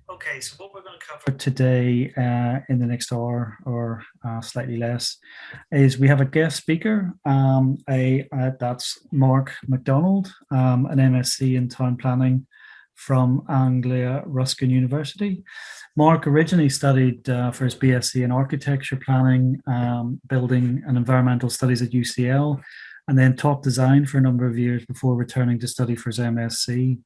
Okay, so what we're going to cover today in the next hour or slightly less is we have a guest speaker. That's Mark Macdonald, an MSc in Town Planning from Anglia Ruskin University. Mark originally studied for his BSc in Architecture Planning, Building and Environmental Studies at UCL, and then taught design for a number of years before returning to study for his MSc.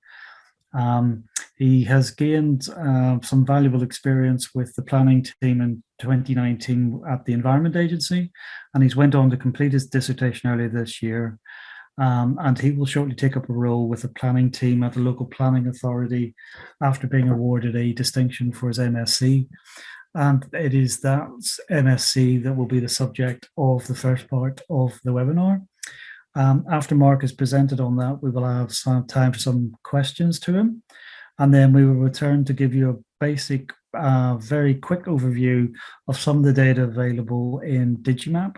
He has gained some valuable experience with the planning team in 2019 at the Environment Agency, and he's went on to complete his dissertation earlier this year. And he will shortly take up a role with the planning team at the local planning authority after being awarded a distinction for his MSc. And it is that MSc that will be the subject of the first part of the webinar. After Mark has presented on that, we will have some time for some questions to him. And then we will return to give you a basic, very quick overview of some of the data available in Digimap,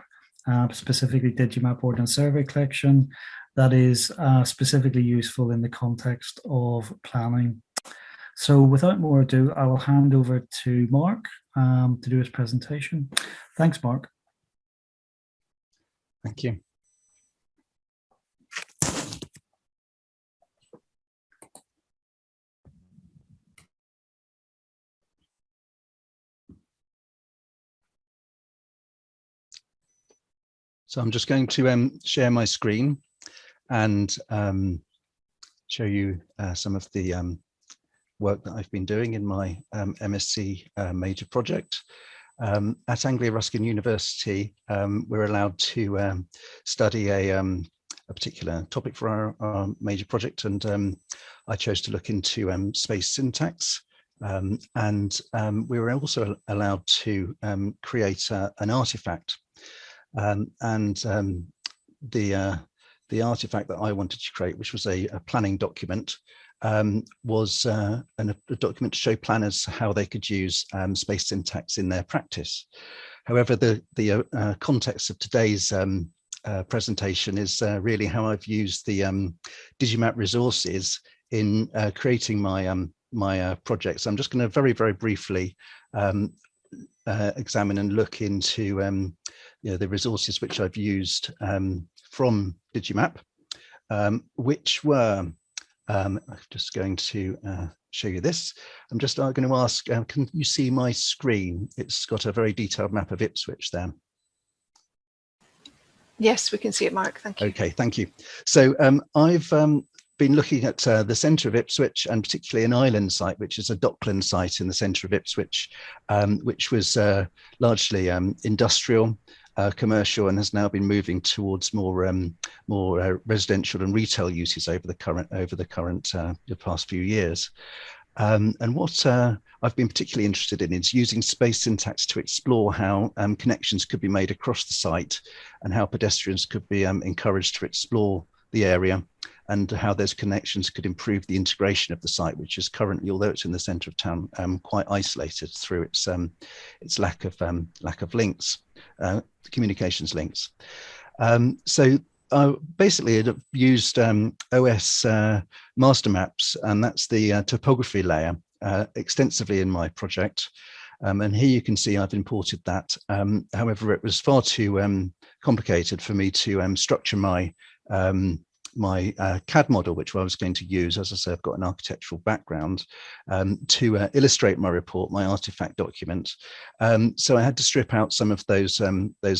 specifically Digimap Ordnance Survey Collection, that is specifically useful in the context of planning. So without more ado, I will hand over to Mark to do his presentation. Thanks, Mark. Thank you. So I'm just going to share my screen and show you some of the work that I've been doing in my MSc major project. At Anglia Ruskin University, we're allowed to study a particular topic for our major project, and I chose to look into space syntax. And we were also allowed to create an artifact. The artifact that I wanted to create, which was a planning document, was a document to show planners how they could use space syntax in their practice. However, the context of today's presentation is really how I've used the Digimap resources in creating my project. So I'm just going to very, very briefly examine and look into the resources which I've used from Digimap, which were, I'm just going to show you this. I'm just going to ask, can you see my screen? It's got a very detailed map of Ipswich there. Yes, we can see it, Mark. Thank you. Okay, thank you. So I've been looking at the centre of Ipswich, and particularly an island site, which is a dockland site in the centre of Ipswich, which was largely industrial, commercial, and has now been moving towards more residential and retail uses over the past few years. And what I've been particularly interested in is using space syntax to explore how connections could be made across the site, and how pedestrians could be encouraged to explore the area, and how those connections could improve the integration of the site, which is currently, although it's in the centre of town, quite isolated through its lack of links, communications links. So basically, it used OS master maps, and that's the topography layer, extensively in my project. And here you can see I've imported that. However, it was far too complicated for me to structure my CAD model, which I was going to use. As I say, I've got an architectural background, to illustrate my report, my artifact document. So I had to strip out some of those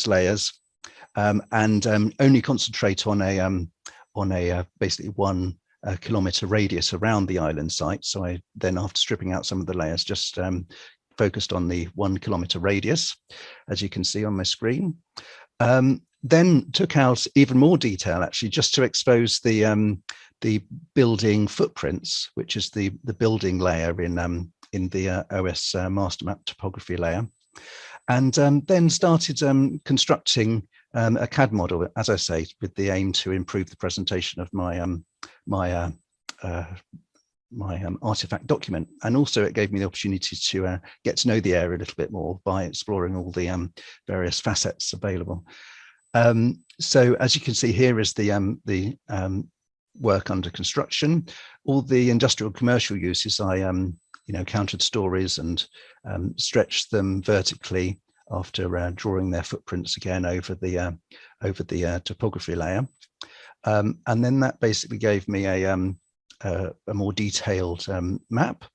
layers, and only concentrate on a basically 1 kilometre radius around the island site. So I then, after stripping out some of the layers, just focused on the 1 kilometre radius, as you can see on my screen. Then took out even more detail, actually, just to expose the building footprints, which is the building layer in the OS master map topography layer, and then started constructing a CAD model, as I say, with the aim to improve the presentation of my artifact document. And also it gave me the opportunity to get to know the area a little bit more by exploring all the various facets available. So as you can see, here is the work under construction. All the industrial commercial uses I counted stories and stretched them vertically after drawing their footprints again over the topography layer. And then that basically gave me a more detailed map.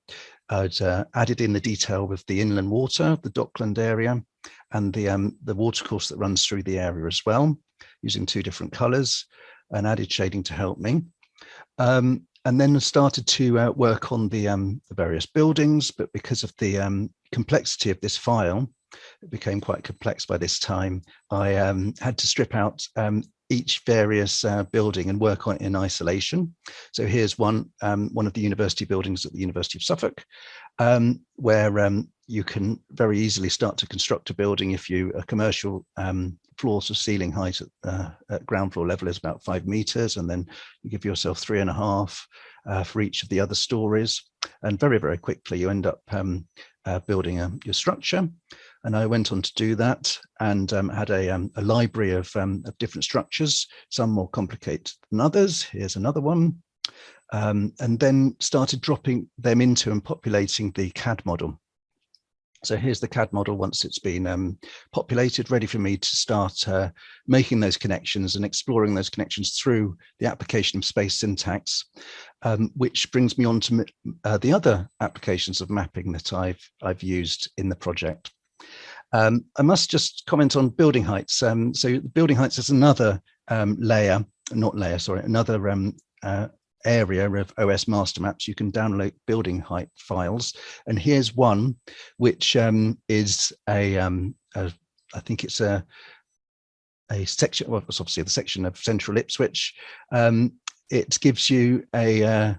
I'd added in the detail with the inland water, the dockland area, and the watercourse that runs through the area as well, using 2 different colours, and added shading to help me. And then started to work on the various buildings, but because of the complexity of this file, it became quite complex by this time. I had to strip out each various building and work on it in isolation. So here's one of the university buildings at the University of Suffolk, where you can very easily start to construct a building if a commercial floor to ceiling height at ground floor level is about 5 meters, and then you give yourself 3.5 for each of the other stories, and very, very quickly you end up building your structure. And I went on to do that, and had a library of different structures, some more complicated than others. Here's another one, and then started dropping them into and populating the CAD model. So here's the CAD model once it's been populated, ready for me to start making those connections and exploring those connections through the application of space syntax, which brings me on to the other applications of mapping that I've used in the project. I must just comment on building heights. So building heights is another another area of OS master maps. You can download building height files, and here's one which is I think it's a section. Well, it's obviously the section of central Ipswich. It gives you a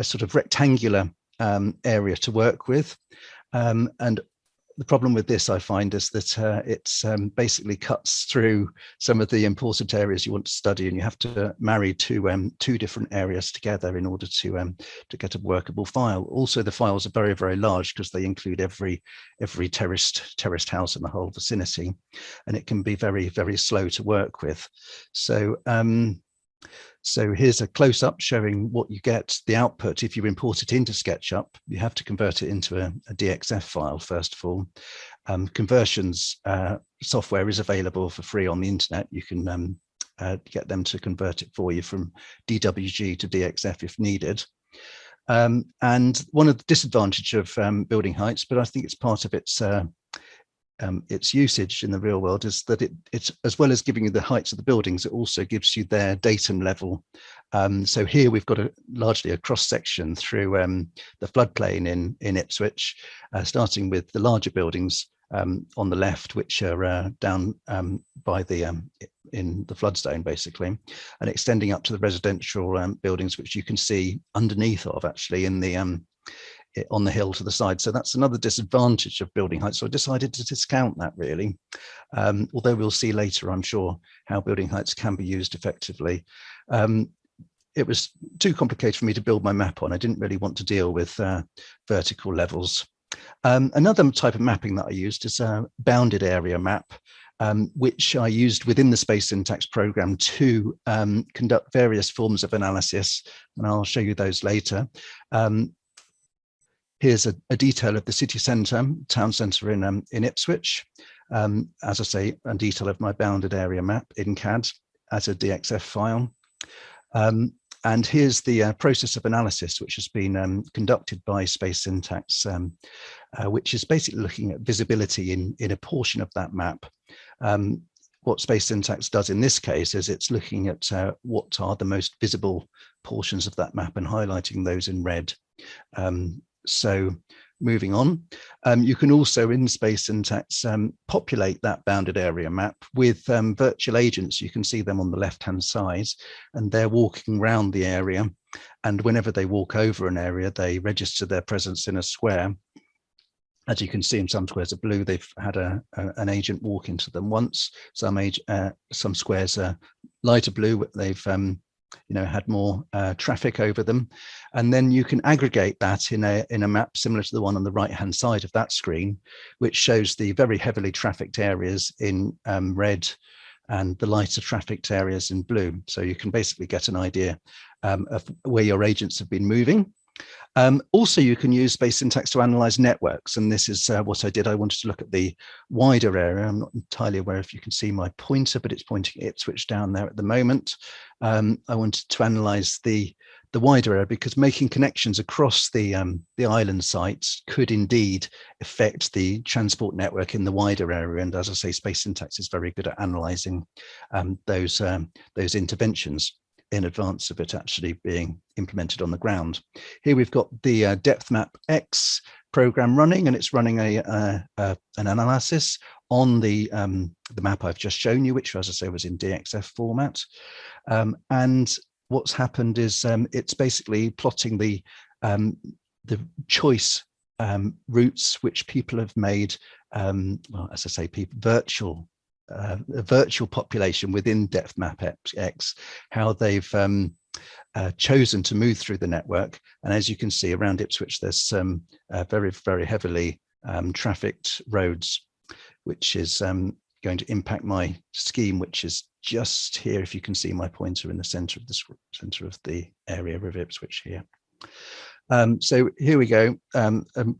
sort of rectangular area to work with, and the problem with this, I find, is that it's basically cuts through some of the important areas you want to study, and you have to marry two different areas together in order to get a workable file. Also, the files are very, very large because they include every terraced house in the whole vicinity, and it can be very, very slow to work with. So here's a close-up showing what you get, the output. If you import it into SketchUp, you have to convert it into a DXF file, first of all. Conversions software is available for free on the internet. You can get them to convert it for you from DWG to DXF if needed. And one of the disadvantages of building heights, but I think it's part of its usage in the real world, is that it's as well as giving you the heights of the buildings, it also gives you their datum level. So here we've got largely a cross section through the floodplain in Ipswich, starting with the larger buildings on the left, which are down by in the flood zone basically, and extending up to the residential buildings, which you can see underneath of actually in the on the hill to the side. So that's another disadvantage of building heights. So I decided to discount that really, although we'll see later, I'm sure, how building heights can be used effectively. It was too complicated for me to build my map on. I didn't really want to deal with vertical levels. Another type of mapping that I used is a bounded area map, which I used within the space syntax program to conduct various forms of analysis, and I'll show you those later. Here's a detail of the city centre, town centre in Ipswich. As I say, a detail of my bounded area map in CAD as a DXF file. And here's the process of analysis, which has been conducted by space syntax, which is basically looking at visibility in a portion of that map. What space syntax does in this case is it's looking at what are the most visible portions of that map and highlighting those in red. So moving on, you can also in space syntax populate that bounded area map with virtual agents. You can see them on the left-hand side, and they're walking around the area. And whenever they walk over an area, they register their presence in a square. As you can see, in some squares are blue. They've had an agent walk into them once. Some squares are lighter blue. They've had more traffic over them, and then you can aggregate that in a map similar to the one on the right hand side of that screen, which shows the very heavily trafficked areas in red and the lighter trafficked areas in blue. So you can basically get an idea of where your agents have been moving. Also, you can use space syntax to analyze networks, and this is what I did. I wanted to look at the wider area. I'm not entirely aware if you can see my pointer, but it's pointing at Ipswich down there at the moment. I wanted to analyze the wider area because making connections across the island sites could indeed affect the transport network in the wider area. And as I say, space syntax is very good at analyzing those interventions in advance of it actually being implemented on the ground. Here we've got the Depth Map X program running, and it's running an analysis on the map I've just shown you, which, as I say, was in DXF format. And what's happened is it's basically plotting the choice routes which people have made, well, as I say, virtual a virtual population within Depth Map X, how they've chosen to move through the network. And as you can see around Ipswich, there's some very, very heavily trafficked roads, which is going to impact my scheme, which is just here. If you can see my pointer in the center of the area of Ipswich here. So here we go,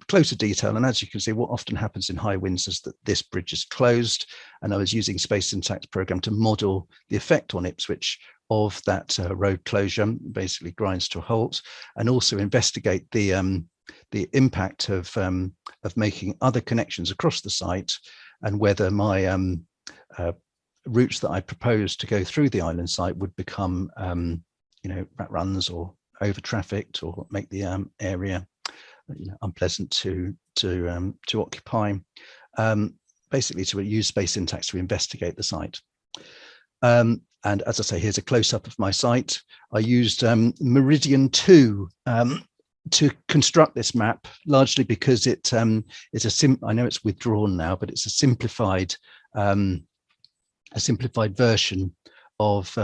closer detail. And as you can see, what often happens in high winds is that this bridge is closed. And I was using space syntax program to model the effect on Ipswich of that road closure, basically grinds to a halt, and also investigate the impact of making other connections across the site, and whether my routes that I proposed to go through the island site would become, rat runs or over trafficked, or make the area unpleasant to occupy. Basically, to use space syntax to investigate the site. And as I say, here's a close-up of my site. I used Meridian 2 to construct this map, largely because it is I know it's withdrawn now, but it's a simplified version of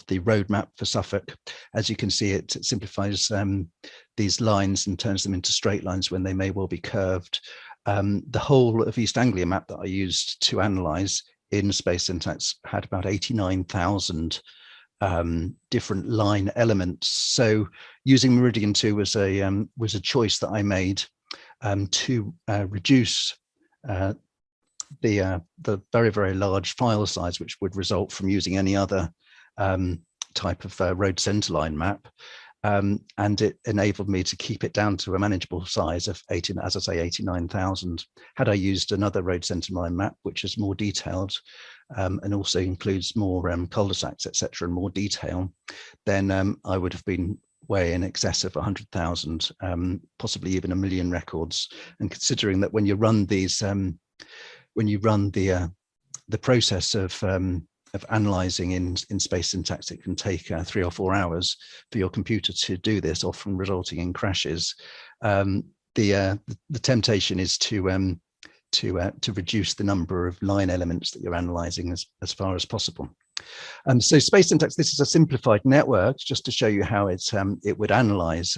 the roadmap for Suffolk. As you can see, it simplifies these lines and turns them into straight lines when they may well be curved. The whole of East Anglia map that I used to analyze in space syntax had about 89,000 different line elements. So using Meridian 2 was a choice that I made to reduce the very, very large file size, which would result from using any other type of road centerline map, and it enabled me to keep it down to a manageable size of 89,000. Had I used another road centerline map, which is more detailed and also includes more cul-de-sacs, etc., and more detail, then I would have been way in excess of 100,000, possibly even 1 million records. And considering that when you run these, when you run the process of analyzing in space syntax, it can take 3 or 4 hours for your computer to do this, often resulting in crashes. The temptation is to reduce the number of line elements that you're analyzing as far as possible. So space syntax, this is a simplified network, just to show you how it would analyze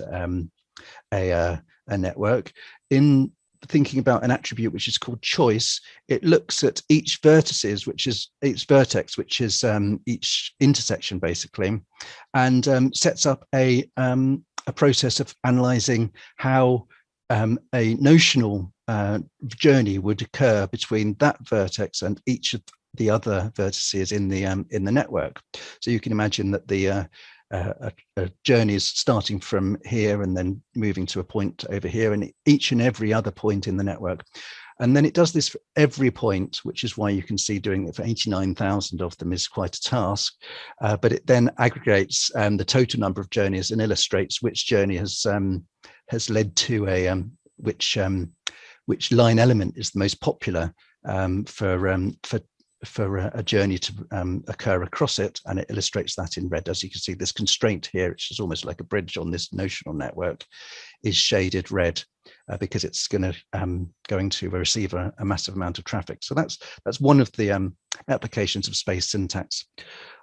a network. In thinking about an attribute which is called choice, it looks at each vertex, which is each intersection basically, and sets up a process of analyzing how a notional journey would occur between that vertex and each of the other vertices in the network. So you can imagine that the a journey is starting from here and then moving to a point over here, and each and every other point in the network. And then it does this for every point, which is why you can see doing it for 89,000 of them is quite a task. But it then aggregates the total number of journeys and illustrates which journey has led to a which line element is the most popular for a journey to occur across it, and it illustrates that in red. As you can see, this constraint here, which is almost like a bridge on this notional network, is shaded red because it's going to receive a massive amount of traffic. So that's one of the applications of space syntax.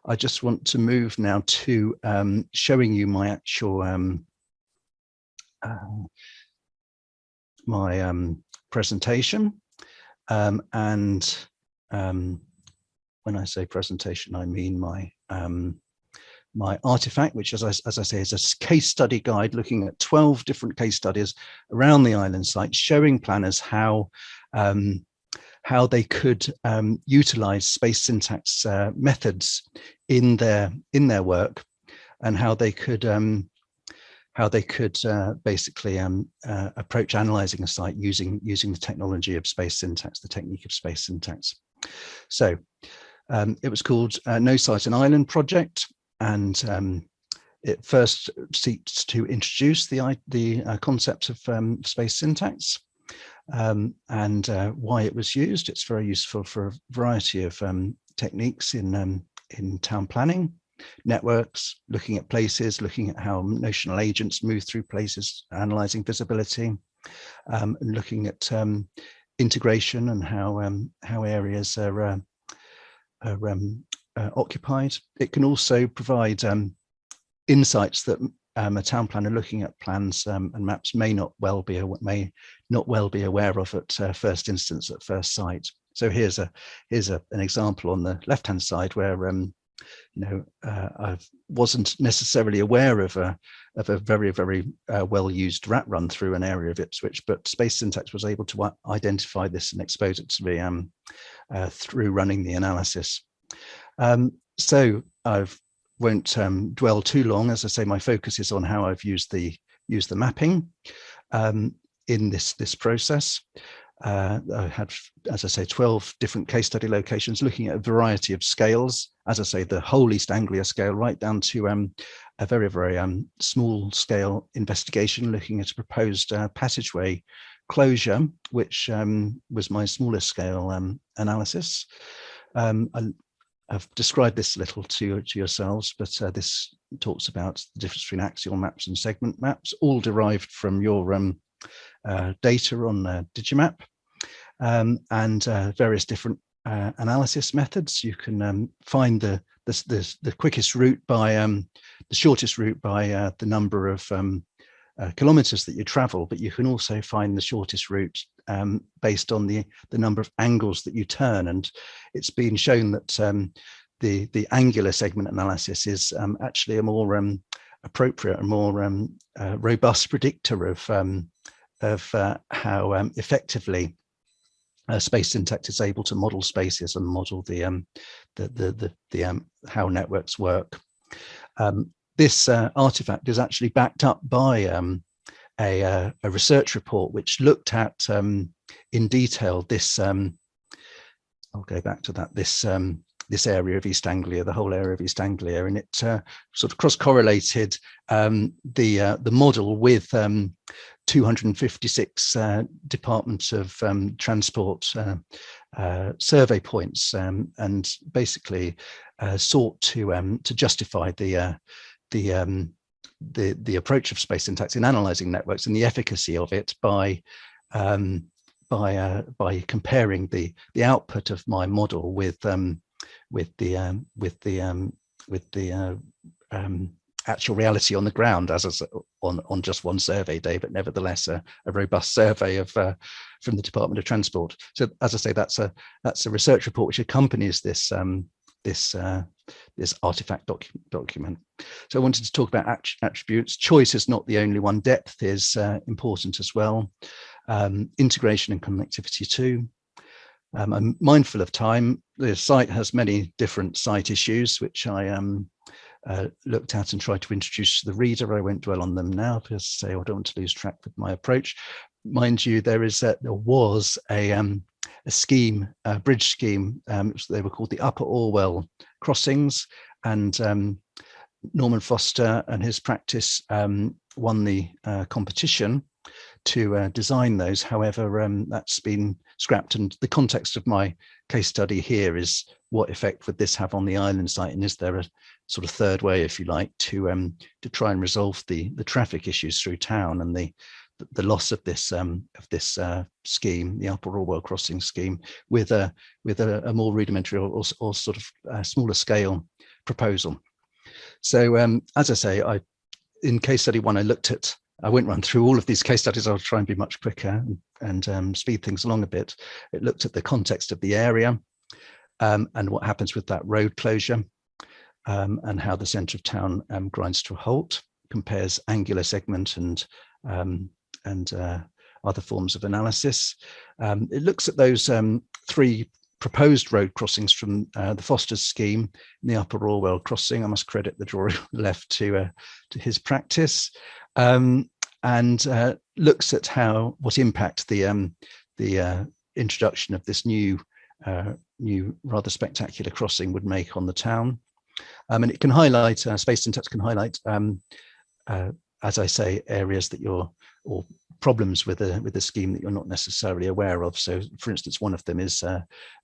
I just want to move now to showing you my actual presentation, and when I say presentation, I mean my my Artefact, which as I say is a case study guide looking at 12 different case studies around the island site, showing planners how they could utilize space syntax methods in their work, and how they could basically approach analyzing a site using the technology of space syntax, the technique of space syntax. So it was called No Site an Island project, and it first seeks to introduce the concept of space syntax and why it was used. It's very useful for a variety of techniques in town planning, networks, looking at places, looking at how notional agents move through places, analyzing visibility, and looking at integration and how areas are occupied. It can also provide insights that a town planner looking at plans and maps may not well be aware of at first instance, at first sight. So here's an example on the left-hand side where I wasn't necessarily aware of a very well-used rat run through an area of Ipswich, but space syntax was able to identify this and expose it to me through running the analysis. So I won't dwell too long. As I say, my focus is on how I've used the mapping in this process. I had, as I say, 12 different case study locations looking at a variety of scales. As I say, the whole East Anglia scale, right down to a very small scale investigation looking at a proposed passageway closure, which was my smallest scale analysis. I've described this a little to yourselves, but this talks about the difference between axial maps and segment maps, all derived from your data on Digimap, and various different analysis methods. You can find the quickest route by the shortest route by the number of kilometers that you travel, but you can also find the shortest route based on the number of angles that you turn. And it's been shown that the angular segment analysis is actually a more appropriate and more robust predictor of how effectively space syntax is able to model spaces and model the how networks work. This artifact is actually backed up by a research report which looked at in detail this. I'll go back to that. This area of East Anglia, the whole area of East Anglia, and it sort of cross-correlated the model with 256 Department of Transport survey points, and basically sought to justify the approach of space syntax in analyzing networks and the efficacy of it by comparing the output of my model with the actual reality on the ground, as on just one survey day, but nevertheless a robust survey of from the Department of Transport. So as I say, that's a research report which accompanies this artifact document. So I wanted to talk about attributes. Choice is not the only one. Depth is important as well. Integration and connectivity too. I'm mindful of time. The site has many different site issues, which I looked at and tried to introduce to the reader. I won't dwell on them now because I don't want to lose track with my approach. Mind you, there was a scheme, a bridge scheme. They were called the Upper Orwell crossings, and Norman Foster and his practice won the competition to design those. However, that's been scrapped, and the context of my case study here is what effect would this have on the island site, and is there a sort of third way, if you like, to try and resolve the traffic issues through town and the loss of this scheme, the Upper Orwell crossing scheme, with a more rudimentary or sort of smaller scale proposal. So as I say, in case study one, I won't run through all of these case studies. I'll try and be much quicker and speed things along a bit. It looked at the context of the area and what happens with that road closure. and how the centre of town grinds to a halt, compares angular segment and other forms of analysis. It looks at those 3 proposed road crossings from the Foster's scheme in the Upper Orwell crossing. I must credit the drawing left to his practice, and looks at what impact the introduction of this new rather spectacular crossing would make on the town. And it can highlight, space syntax can highlight, as I say, areas that or problems with the scheme that you're not necessarily aware of. So, for instance, one of them is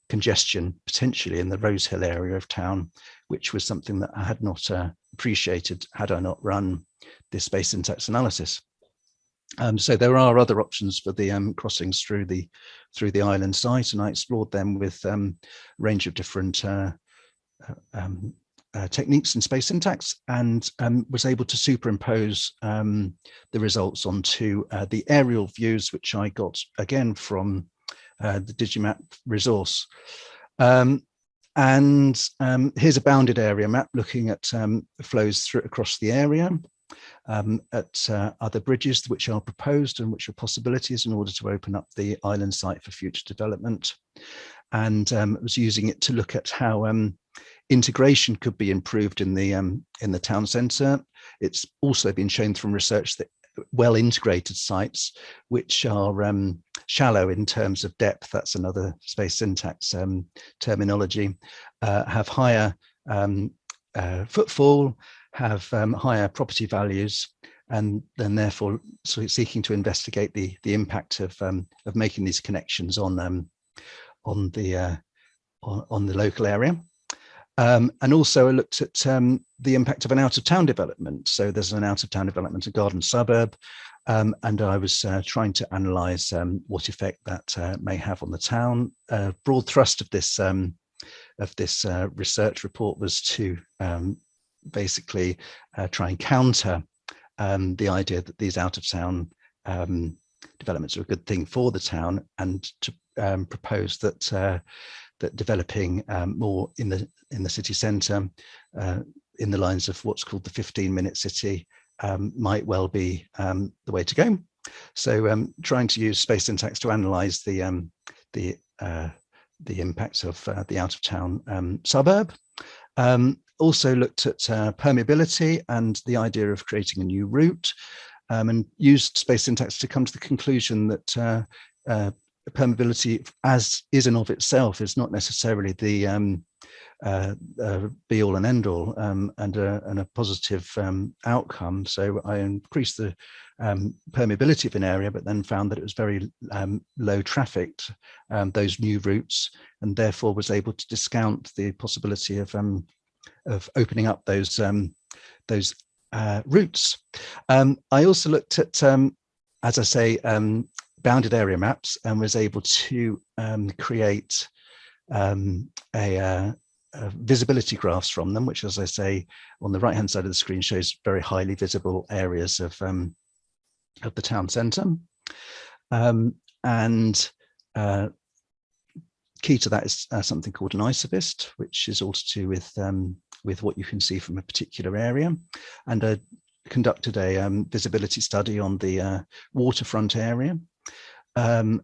congestion potentially in the Rosehill area of town, which was something that I had not appreciated had I not run this space syntax analysis. So there are other options for the crossings through the island site, and I explored them with a range of different techniques in space syntax, and was able to superimpose the results onto the aerial views, which I got again from the Digimap resource. And here's a bounded area map looking at flows across the area, at other bridges which are proposed and which are possibilities in order to open up the island site for future development. And was using it to look at how integration could be improved in the town centre. It's also been shown from research that well integrated sites, which are shallow in terms of depth, that's another space syntax terminology, have higher footfall, have higher property values, and then therefore seeking to investigate the impact of making these connections on the local area. And also I looked at the impact of an out-of-town development. So there's an out-of-town development, a garden suburb, and I was trying to analyse what effect that may have on the town. Broad thrust of this research report was to basically try and counter the idea that these out-of-town developments are a good thing for the town, and to propose that that developing more in the city centre in the lines of what's called the 15-minute city might well be the way to go. So trying to use space syntax to analyse the impacts of the out-of-town suburb. Also looked at permeability and the idea of creating a new route, and used space syntax to come to the conclusion that permeability as is and of itself is not necessarily the be all and end all, and a positive outcome. So I increased the permeability of an area, but then found that it was very low trafficked, those new routes, and therefore was able to discount the possibility of opening up those routes. I also looked at, as I say, bounded area maps, and was able to create visibility graphs from them, which, as I say, on the right hand side of the screen shows very highly visible areas of the town centre. And key to that is something called an isovist, which is all to do with what you can see from a particular area. And conducted a visibility study on the waterfront area. And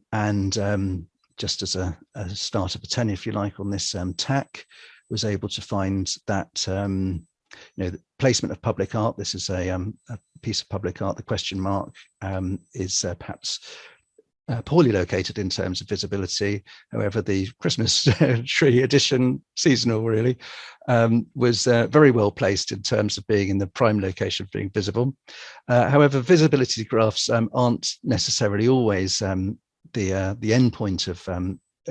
just as a start of a 10, if you like, on this tack, was able to find that the placement of public art. This is a piece of public art. The question mark is perhaps poorly located in terms of visibility. However, the Christmas tree edition, seasonal really, was very well placed in terms of being in the prime location of being visible. However, visibility graphs aren't necessarily always the end point of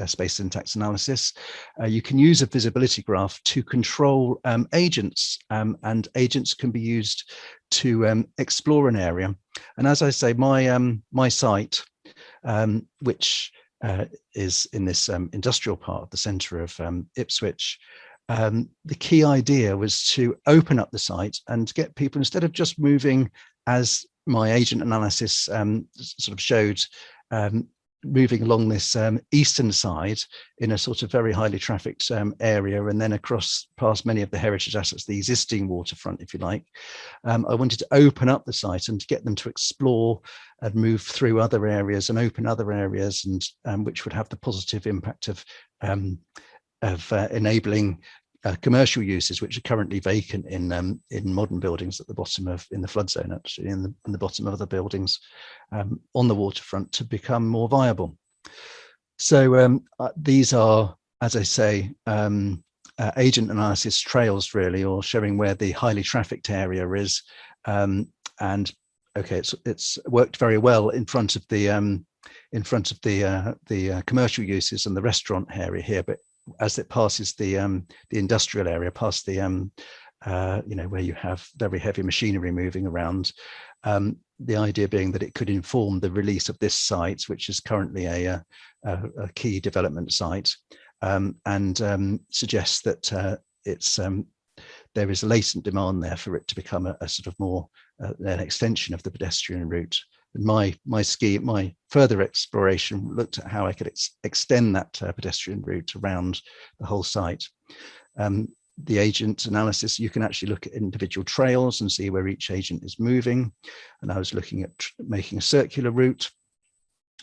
space syntax analysis. You can use a visibility graph to control agents, and agents can be used to explore an area. And as I say, my site, which is in this industrial part of the centre of Ipswich, the key idea was to open up the site and get people, instead of just moving as my agent analysis sort of showed, moving along this eastern side in a sort of very highly trafficked area, and then across past many of the heritage assets, the existing waterfront, if you like. I wanted to open up the site and to get them to explore and move through other areas and open other areas, and which would have the positive impact of enabling commercial uses which are currently vacant in modern buildings at the bottom of, in the flood zone, actually in the bottom of other buildings on the waterfront, to become more viable. So these are, as I say, agent analysis trails really, or showing where the highly trafficked area is. And okay, it's worked very well in front of the commercial uses and the restaurant area here, but as it passes the industrial area, past the where you have very heavy machinery moving around, the idea being that it could inform the release of this site, which is currently a key development site, and suggests that there is a latent demand there for it to become a sort of more an extension of the pedestrian route. And my further exploration looked at how I could extend that pedestrian route around the whole site. The agent analysis, you can actually look at individual trails and see where each agent is moving. And I was looking at making a circular route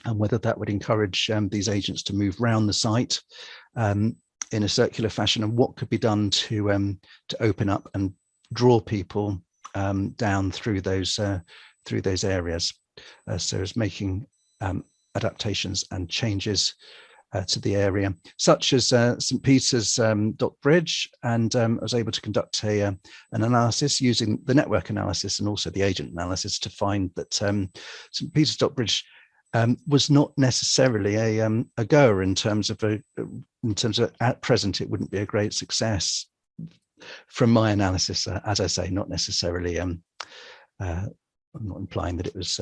and whether that would encourage these agents to move around the site in a circular fashion, and what could be done to open up and draw people down through those areas. So it's making adaptations and changes to the area, such as St. Peter's Dock Bridge, and I was able to conduct an analysis using the network analysis and also the agent analysis to find that St. Peter's Dock Bridge was not necessarily a goer in terms of at present it wouldn't be a great success. From my analysis, as I say, not necessarily. I'm not implying that it was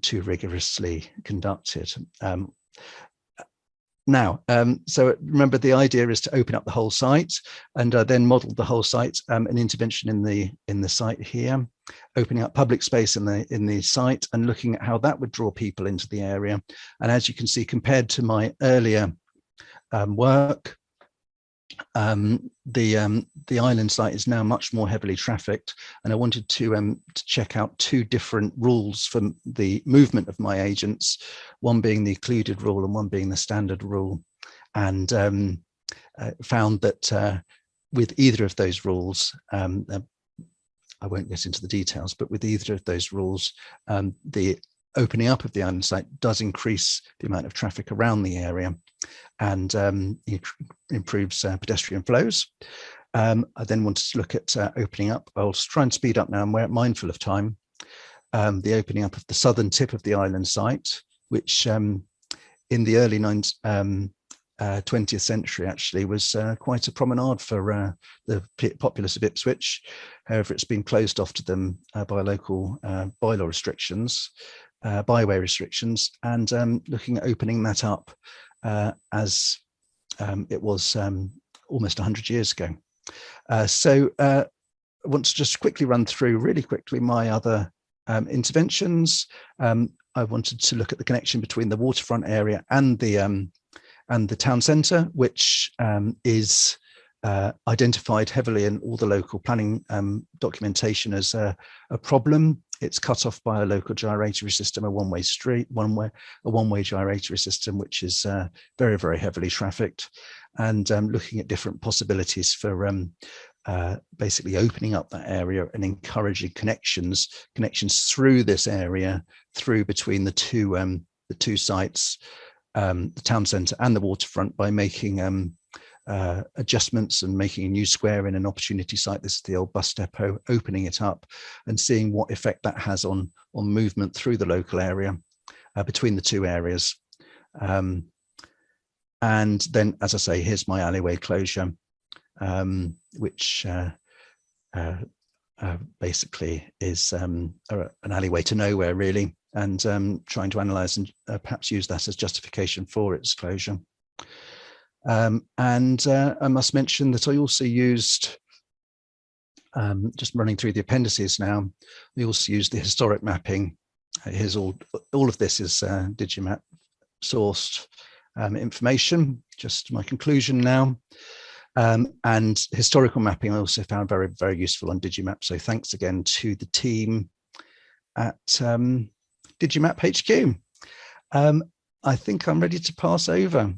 too rigorously conducted. So remember, the idea is to open up the whole site, and then model the whole site, an intervention in the site here, opening up public space in the site and looking at how that would draw people into the area. And as you can see, compared to my earlier work, the island site is now much more heavily trafficked, and I wanted to check out two different rules for the movement of my agents, one being the occluded rule and one being the standard rule, and found that with either of those rules, I won't get into the details, but with either of those rules, the opening up of the island site does increase the amount of traffic around the area and it improves pedestrian flows. I then wanted to look at opening up. I'll just try and speed up now. I'm mindful of time. The opening up of the southern tip of the island site, which in the early 20th century actually was quite a promenade for the populace of Ipswich. However, it's been closed off to them by local byway restrictions, and looking at opening that up as it was almost 100 years ago. So I want to just quickly run through really quickly my other interventions. I wanted to look at the connection between the waterfront area and the town centre, which is identified heavily in all the local planning documentation as a problem. It's cut off by a local gyratory system, a one-way gyratory system, which is very, very heavily trafficked, and looking at different possibilities for basically opening up that area and encouraging connections through this area, through between the two sites, the town centre and the waterfront, by making adjustments and making a new square in an opportunity site. This is the old bus depot, opening it up and seeing what effect that has on movement through the local area between the two areas. And then, as I say, here's my alleyway closure, which basically is an alleyway to nowhere, really, and trying to analyse and perhaps use that as justification for its closure. And I must mention that I also used, just running through the appendices now, we also used the historic mapping here's all of this is Digimap sourced information. Just my conclusion now. And historical mapping I also found very, very useful on Digimap. So thanks again to the team at Digimap HQ. I think I'm ready to pass over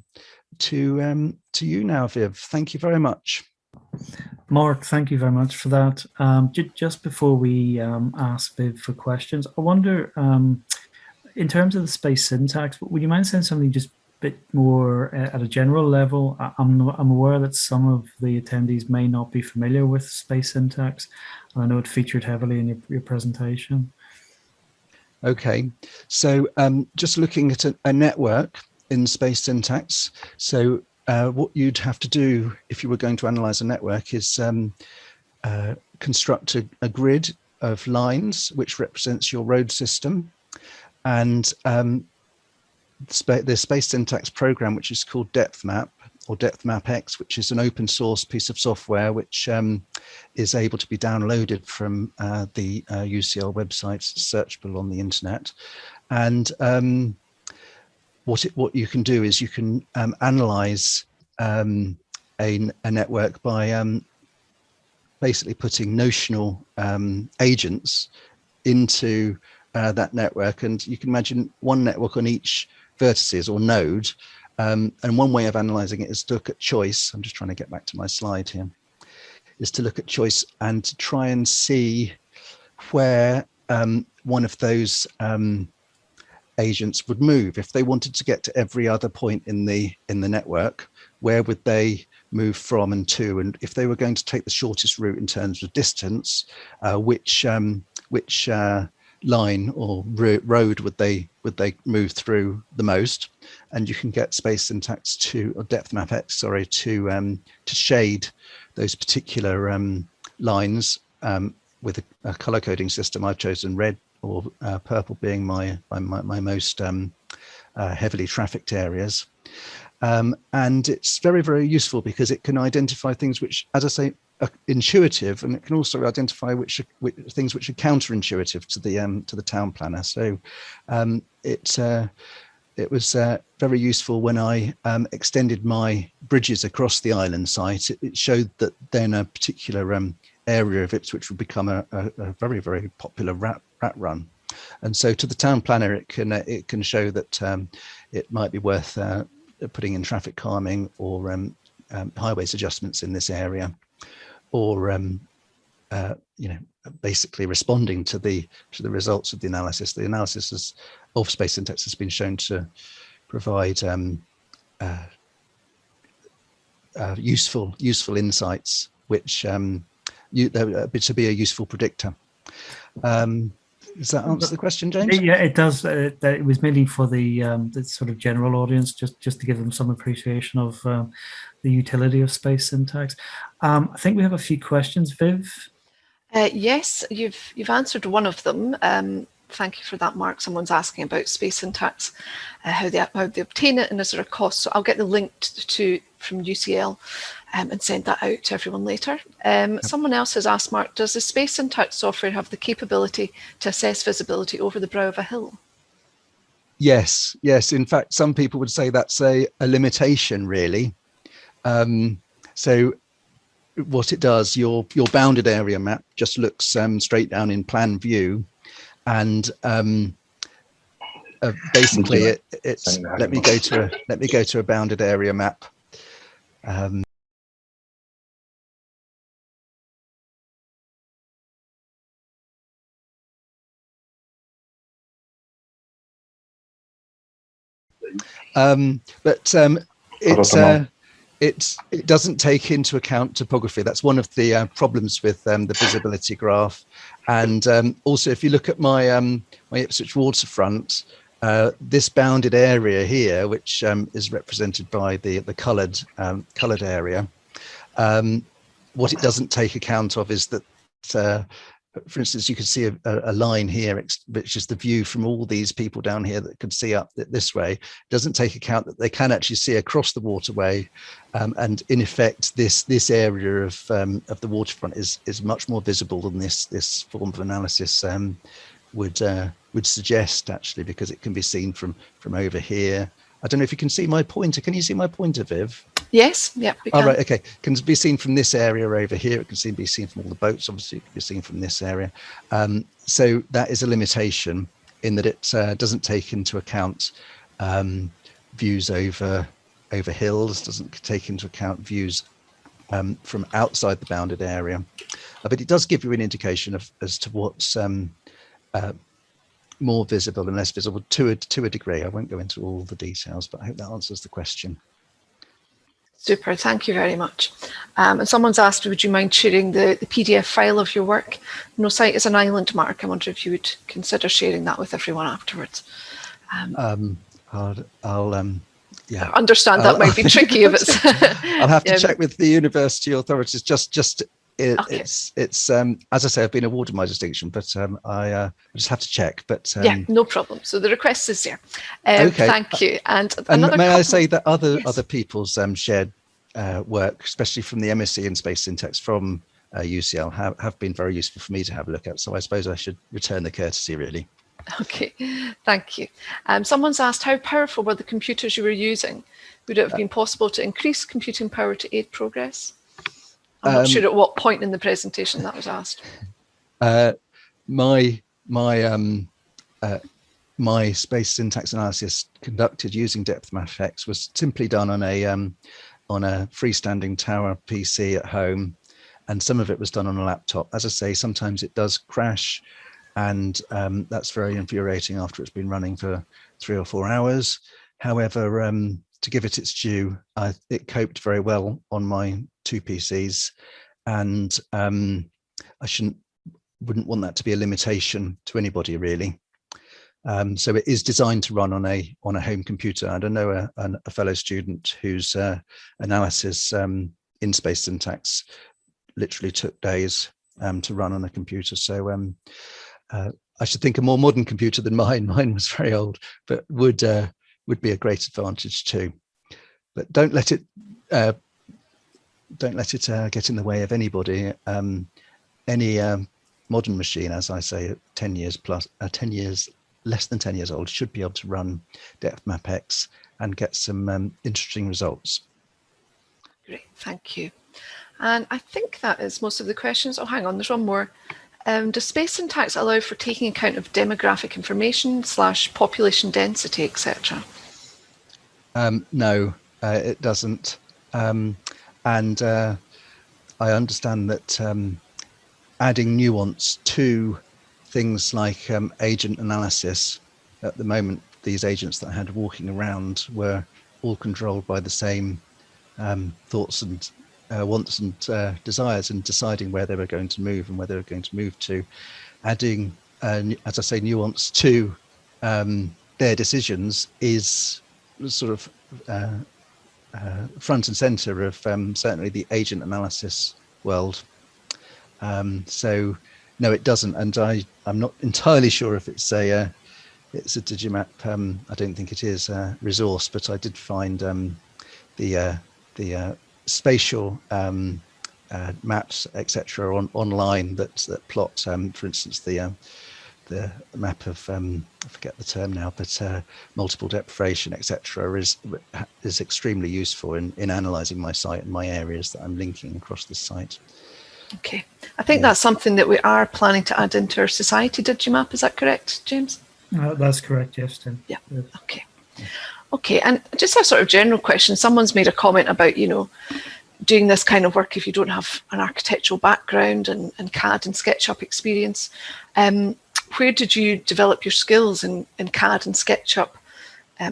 to you now, Viv. Thank you very much. Mark, thank you very much for that. Just before we ask Viv for questions, I wonder, in terms of the space syntax, would you mind saying something just a bit more at a general level? I'm aware that some of the attendees may not be familiar with space syntax, and I know it featured heavily in your presentation. Okay, so just looking at a network in space syntax. So what you'd have to do if you were going to analyze a network is construct a grid of lines which represents your road system, and the space syntax program, which is called DepthMap or DepthMapX, which is an open source piece of software which is able to be downloaded from the UCL website, searchable on the internet. And what you can do is you can analyze a network by basically putting notional agents into that network, and you can imagine one network on each vertices or node. And one way of analyzing it is to look at choice. I'm just trying to get back to my slide here. Is to look at choice and to try and see where one of those agents would move. If they wanted to get to every other point in the network, where would they move from and to? And if they were going to take the shortest route in terms of distance, which line or road would they move through the most? And you can get space syntax or DepthMapX, sorry, to shade those particular lines with a color coding system. I've chosen red or purple being my most heavily trafficked areas. And it's very, very useful because it can identify things which, as I say, are intuitive, and it can also identify things which are counterintuitive to the town planner. So it was very useful when I extended my bridges across the island site. It showed that then a particular area of Ipswich would become a very, very popular rat run. And so to the town planner, it can show that it might be worth putting in traffic calming or highways adjustments in this area, or basically responding to the results of the analysis. The analysis of space syntax has been shown to provide useful insights, which to be a useful predictor. Does that answer the question, James? Yeah, it does. It was mainly for the sort of general audience, just to give them some appreciation of the utility of space syntax. I think we have a few questions, Viv. Yes, you've answered one of them. Thank you for that, Mark. Someone's asking about space syntax, how they obtain it, and is there a cost? So I'll get the link from UCL and send that out to everyone later. Someone else has asked, Mark, does the space syntax software have the capability to assess visibility over the brow of a hill? Yes. In fact, some people would say that's a limitation, really. So what it does, your bounded area map just looks straight down in plan view, and basically it's let me go to a bounded area map. It doesn't take into account topography. That's one of the problems with the visibility graph. And also, if you look at my Ipswich waterfront, this bounded area here, which is represented by the coloured area, what it doesn't take account of is that, for instance, you can see a line here, which is the view from all these people down here that can see up this way. It doesn't take account that they can actually see across the waterway, and in effect, this area of the waterfront is much more visible than this form of analysis would suggest, actually, because it can be seen from over here. I don't know if you can see my pointer. Can you see my pointer, Viv? Yes, yeah, we can. All right, okay. Can be seen from this area over here. It can be seen from all the boats. Obviously, it can be seen from this area. So that is a limitation in that it doesn't take into account views over hills, doesn't take into account views from outside the bounded area. But it does give you an indication as to what's more visible and less visible to a degree. I won't go into all the details, but I hope that answers the question. Super, thank you very much. And someone's asked, would you mind sharing the PDF file of your work? No site is an island, Mark. I wonder if you would consider sharing that with everyone afterwards. Yeah, I understand that might be tricky if it's. I'll have to check with the university authorities. It's as I say, I've been awarded my distinction, but I just have to check. But yeah, no problem. So the request is there. Okay. Thank you. And may I say that other people's shared work, especially from the MSc in Space Syntax from UCL, have been very useful for me to have a look at. So I suppose I should return the courtesy, really. Okay, thank you. Someone's asked, how powerful were the computers you were using? Would it have been possible to increase computing power to aid progress? I'm not sure at what point in the presentation that was asked. My space syntax analysis conducted using DepthMapX was simply done on a freestanding tower PC at home, and some of it was done on a laptop. As I say, sometimes it does crash, and that's very infuriating after it's been running for 3 or 4 hours. However, to give it its due, it coped very well on my 2 PCs, and I wouldn't want that to be a limitation to anybody, really. So it is designed to run on a home computer. And I know a fellow student whose analysis in space syntax literally took days to run on a computer. So I should think a more modern computer than mine. Mine was very old, but would be a great advantage too. But don't let it get in the way of anybody. Any modern machine, as I say, 10 years plus, 10 years, less than 10 years old, should be able to run DepthMapX and get some interesting results. Great, thank you. And I think that is most of the questions. Oh, hang on, there's one more. Does space syntax allow for taking account of demographic information / population density, etc.? No, it doesn't. And I understand that adding nuance to things like agent analysis, at the moment, these agents that I had walking around were all controlled by the same thoughts and wants and desires, and deciding where they were going to move and where they were going to move to. Adding, as I say, nuance to their decisions is sort of front and center of certainly the agent analysis world. So no, it doesn't, and I'm not entirely sure if it's a Digimap. I don't think it is a resource, but I did find the spatial maps, etc., online that plot, for instance, the map of I forget the term now, but multiple deprivation, etc., is extremely useful in analysing my site and my areas that I'm linking across the site. Okay, I think that's something that we are planning to add into our society Digimap. Is that correct, James? That's correct, yes, Tim. Yeah. Okay. Okay, and just a sort of general question. Someone's made a comment about, doing this kind of work if you don't have an architectural background and CAD and SketchUp experience. Where did you develop your skills in CAD and SketchUp?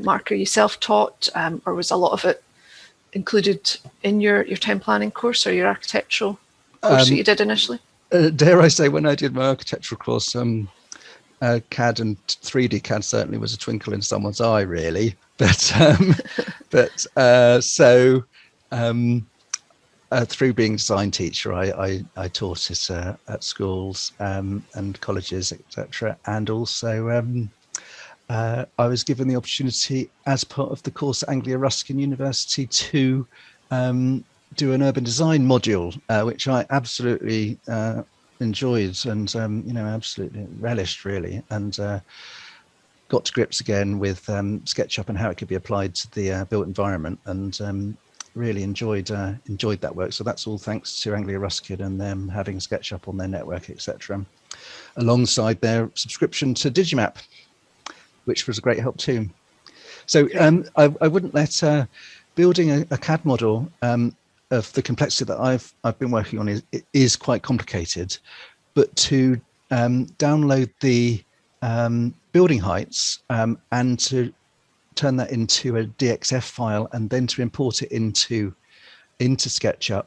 Mark, are you self-taught, or was a lot of it included in your town planning course or your architectural course that you did initially? Dare I say, when I did my architectural course, CAD and 3D CAD certainly was a twinkle in someone's eye, really. But through being a design teacher, I taught it at schools and colleges, etc. And also I was given the opportunity as part of the course at Anglia Ruskin University to do an urban design module, which I absolutely enjoyed and absolutely relished really, and got to grips again with SketchUp and how it could be applied to the built environment, and really enjoyed that work. So that's all thanks to Anglia Ruskin and them having SketchUp on their network, etc., alongside their subscription to Digimap, which was a great help too. So I wouldn't let building a CAD model of the complexity that I've been working on is quite complicated, but to download the building heights and to turn that into a DXF file and then to import it into SketchUp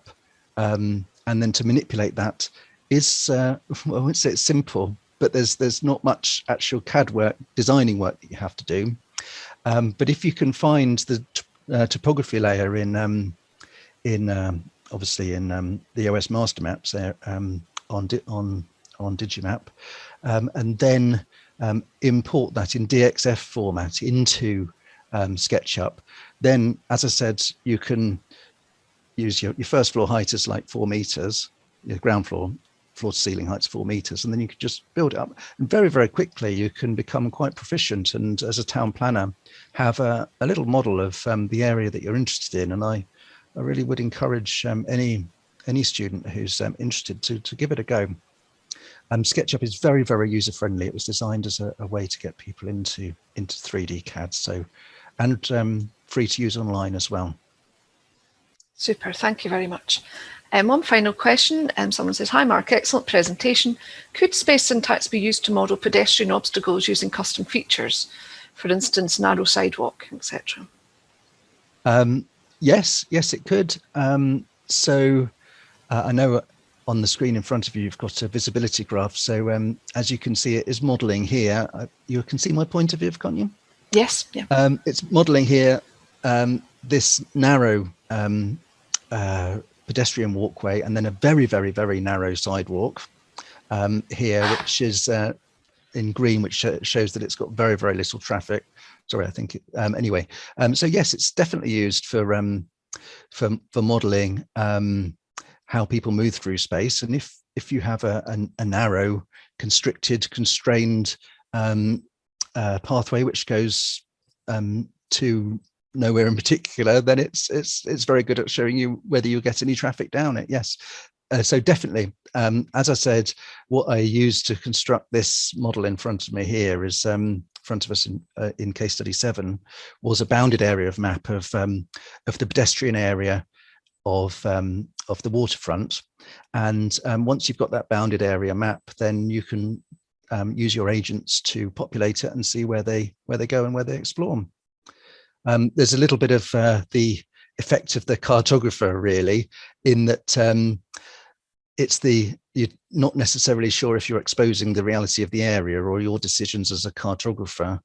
and then to manipulate that is well, I won't say it's simple, but there's not much actual CAD work, designing work that you have to do. But if you can find the topography layer in obviously in the OS master maps there on Digimap, and then import that in DXF format into SketchUp, then, as I said, you can use your first floor height as like 4 meters, your ground floor to ceiling height's 4 meters, and then you can just build it up. And very, very quickly, you can become quite proficient. And as a town planner, have a little model of the area that you're interested in. And I really would encourage any student who's interested to give it a go. SketchUp is very, very user friendly. It was designed as a way to get people into 3D CAD. So, and free to use online as well. Super, thank you very much. One final question. Someone says, "Hi Mark, excellent presentation. Could space syntax be used to model pedestrian obstacles using custom features, for instance, narrow sidewalk, etc.?" Yes, it could. So I know on the screen in front of you, you've got a visibility graph. So as you can see, it is modeling here. You can see my point of view, can't you? Yes. Yeah. It's modeling here this narrow pedestrian walkway, and then a very, very, very narrow sidewalk here, which is in green, which shows that it's got very, very little traffic. Sorry, I think anyway. So yes, it's definitely used for modeling how people move through space. And if you have a narrow, constrained pathway which goes to nowhere in particular, then it's very good at showing you whether you get any traffic down it. Yes. So definitely, as I said, what I used to construct this model in front of me here is front of us in case study 7 was a bounded area of map of the pedestrian area of the waterfront. And once you've got that bounded area map, then you can use your agents to populate it and see where they go and where they explore. There's a little bit of the effect of the cartographer, really, in that you're not necessarily sure if you're exposing the reality of the area or your decisions as a cartographer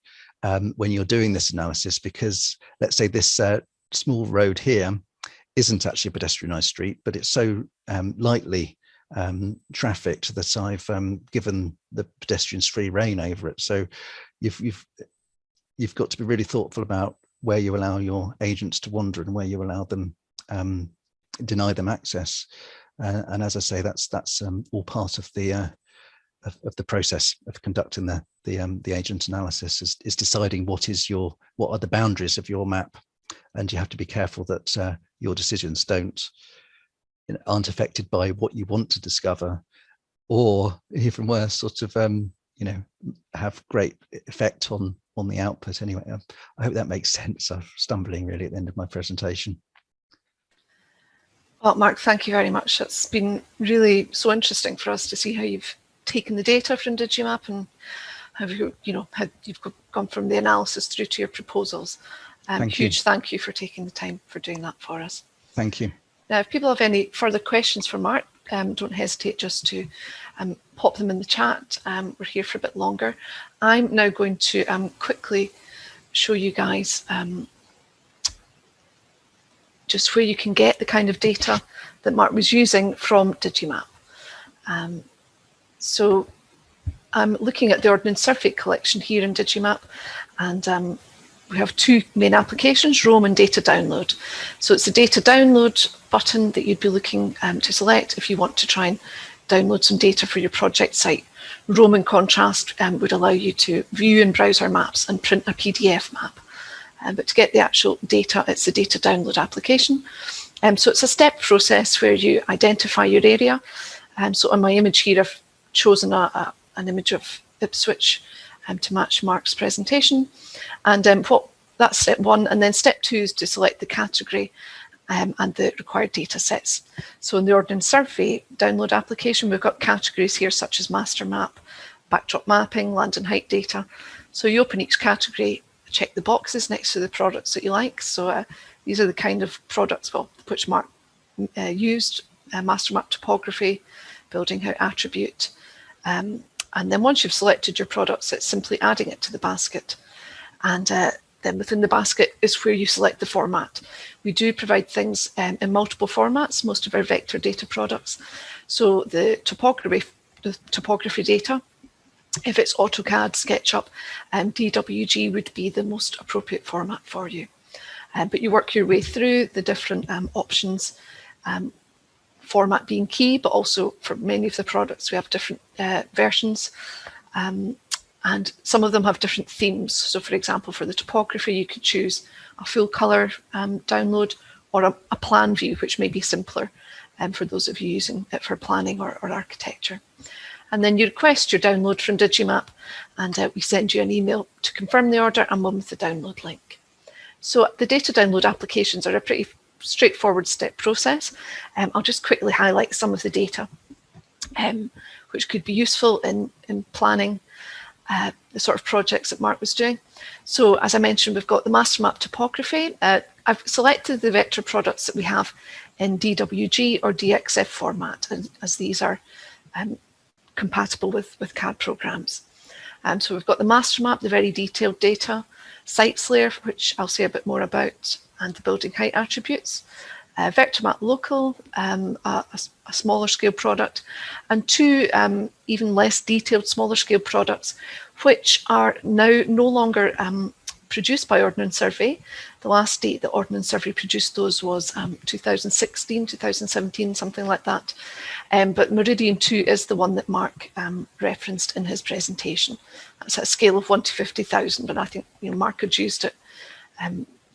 when you're doing this analysis, because let's say this small road here isn't actually a pedestrianised street, but it's so lightly trafficked that I've given the pedestrians free rein over it. So you've got to be really thoughtful about where you allow your agents to wander and where you allow them, deny them access. And as I say, that's all part of the process of conducting the agent analysis is deciding what are the boundaries of your map, and you have to be careful that your decisions aren't affected by what you want to discover, or even worse, sort of have great effect on the output. Anyway, I hope that makes sense. I'm stumbling really at the end of my presentation. Well, Mark, thank you very much. It's been really so interesting for us to see how you've taken the data from Digimap and how you've gone from the analysis through to your proposals. Huge thank you for taking the time for doing that for us. Thank you. Now, if people have any further questions for Mark, don't hesitate just to pop them in the chat. We're here for a bit longer. I'm now going to quickly show you guys just where you can get the kind of data that Mark was using from Digimap. So I'm looking at the Ordnance Survey collection here in Digimap, and we have 2 main applications, Roam and Data Download. So it's the Data Download button that you'd be looking to select if you want to try and download some data for your project site. Roam, in contrast, would allow you to view and browse our maps and print a PDF map. But to get the actual data, it's the data download application. So it's a step process where you identify your area. So on my image here, I've chosen an image of Ipswich to match Mark's presentation. And that's step one. And then step two is to select the category and the required data sets. So in the Ordnance Survey download application, we've got categories here such as master map, backdrop mapping, land and height data. So you open each category, check the boxes next to the products that you like. So these are the kind of products, well, which Mark used, master map topography, building height attribute. And then once you've selected your products, it's simply adding it to the basket. And then within the basket is where you select the format. We do provide things in multiple formats, most of our vector data products. So the topography data, if it's AutoCAD, SketchUp, DWG would be the most appropriate format for you. But you work your way through the different options, format being key, but also for many of the products we have different versions. And some of them have different themes. So for example, for the topography, you could choose a full color download or a plan view, which may be simpler for those of you using it for planning or architecture. And then you request your download from Digimap, and we send you an email to confirm the order and one with the download link. So the data download applications are a pretty straightforward step process. I'll just quickly highlight some of the data which could be useful in planning the sort of projects that Mark was doing. So as I mentioned, we've got the master map topography. I've selected the vector products that we have in DWG or DXF format, as these are compatible with CAD programs. So we've got the master map, the very detailed data, sites layer, which I'll say a bit more about, and the building height attributes. Vector map local, a smaller scale product, and two even less detailed smaller scale products, which are now no longer produced by Ordnance Survey. The last date that Ordnance Survey produced those was 2016, 2017, something like that. But Meridian 2 is the one that Mark referenced in his presentation. That's at a scale of 1 to 50,000, and I think Mark had used it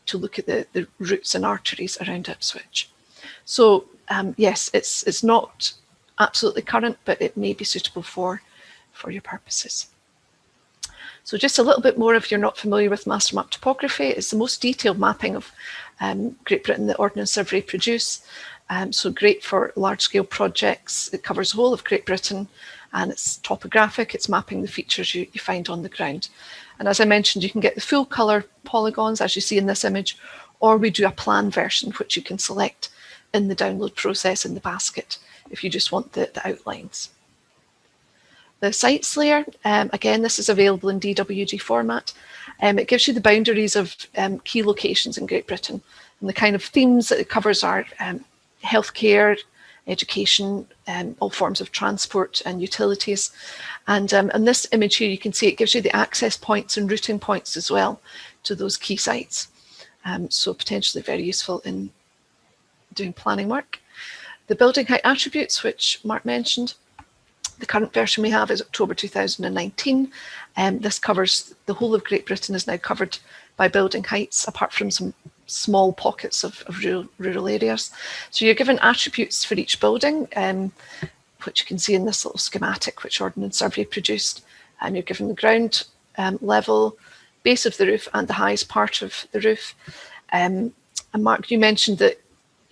to look at the routes and arteries around Ipswich. So yes, it's not absolutely current, but it may be suitable for your purposes. So just a little bit more, if you're not familiar with master map topography, it's the most detailed mapping of Great Britain that Ordnance Survey produce. So great for large scale projects. It covers the whole of Great Britain, and it's topographic. It's mapping the features you find on the ground. And as I mentioned, you can get the full color polygons as you see in this image, or we do a plan version, which you can select in the download process in the basket if you just want the outlines. The sites layer, again, this is available in DWG format. It gives you the boundaries of key locations in Great Britain, and the kind of themes that it covers are healthcare, education, all forms of transport and utilities. And in this image here, you can see it gives you the access points and routing points as well to those key sites. So potentially very useful in doing planning work. The building height attributes, which Mark mentioned, the current version we have is October 2019. This covers the whole of Great Britain is now covered by building heights, apart from some small pockets of rural areas. So you're given attributes for each building, which you can see in this little schematic which Ordnance Survey produced. And you're given the ground level, base of the roof, and the highest part of the roof. And Mark, you mentioned that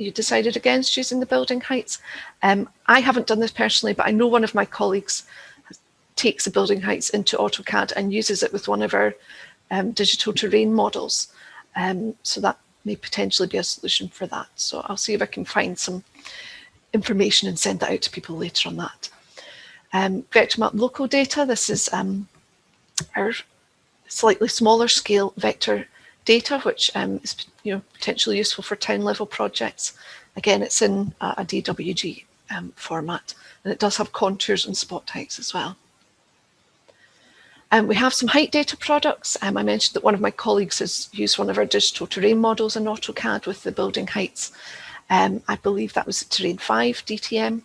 you decided against using the building heights. I haven't done this personally, but I know one of my colleagues takes the building heights into AutoCAD and uses it with one of our digital terrain models. So that may potentially be a solution for that. So I'll see if I can find some information and send that out to people later on that. Vector map local data. This is our slightly smaller scale vector data, which is potentially useful for town level projects. Again, it's in a DWG format, and it does have contours and spot heights as well. We have some height data products. I mentioned that one of my colleagues has used one of our digital terrain models in AutoCAD with the building heights. I believe that was Terrain 5 DTM.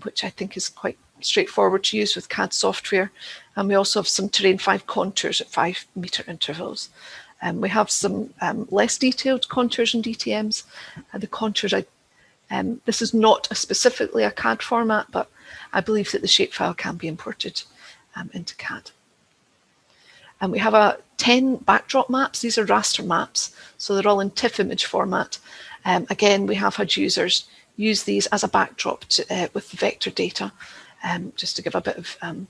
which I think is quite straightforward to use with CAD software. And we also have some Terrain 5 contours at 5-metre intervals. We have some less detailed contours and DTMs. The contours, this is not specifically a CAD format, but I believe that the shapefile can be imported into CAD. And we have 10 backdrop maps. These are raster maps, so they're all in TIFF image format. Again, we have had users use these as a backdrop with the vector data, just to give a bit of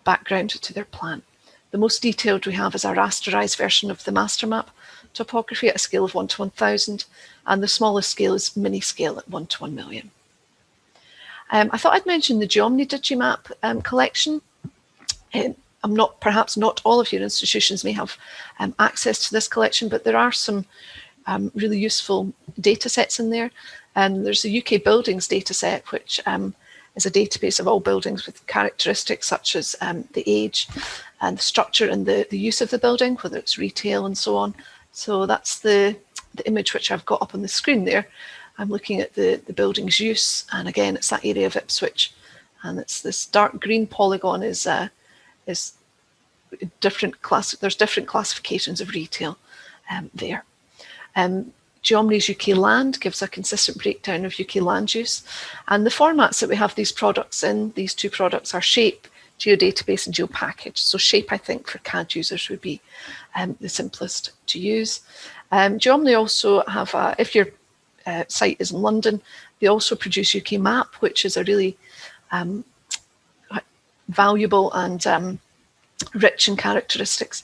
background to their plan. The most detailed we have is a rasterized version of the master map topography at a scale of 1 to 1000, and the smallest scale is mini scale at 1 to 1 million. I thought I'd mention the Geomni Digimap collection. Perhaps not all of your institutions may have access to this collection, but there are some really useful data sets in there. And there's the UK buildings data set, which is a database of all buildings with characteristics such as the age and the structure and the use of the building, whether it's retail and so on. So that's the image which I've got up on the screen there. I'm looking at the building's use, and again, it's that area of Ipswich, and it's this dark green polygon is different class. There's different classifications of retail there. Geomni's UK land gives a consistent breakdown of UK land use, and the formats that we have these products in, these two products, are Shape, Geodatabase, and Geopackage. So Shape, I think, for CAD users would be the simplest to use. Geomni also have, if your site is in London, they also produce UK Map, which is a really valuable and rich in characteristics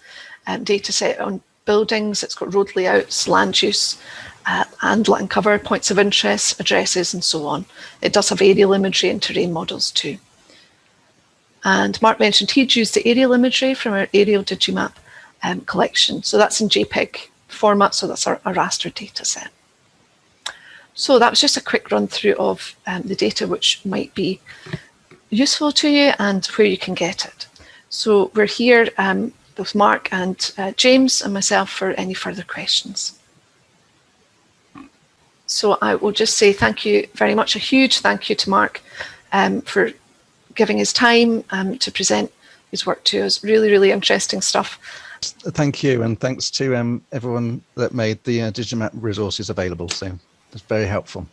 data set on buildings. It's got road layouts, land use, and land cover, points of interest, addresses, and so on. It does have aerial imagery and terrain models too. And Mark mentioned he'd used the aerial imagery from our aerial Digimap collection. So that's in JPEG format, so that's our raster data set. So that was just a quick run through of the data which might be useful to you and where you can get it. So we're here with Mark and James and myself for any further questions. So I will just say thank you very much. A huge thank you to Mark for giving his time to present his work to us. Really, really interesting stuff. Thank you, and thanks to everyone that made the Digimap resources available. So it's very helpful.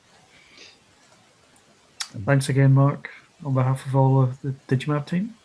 Thanks again, Mark, on behalf of all of the Digimap team.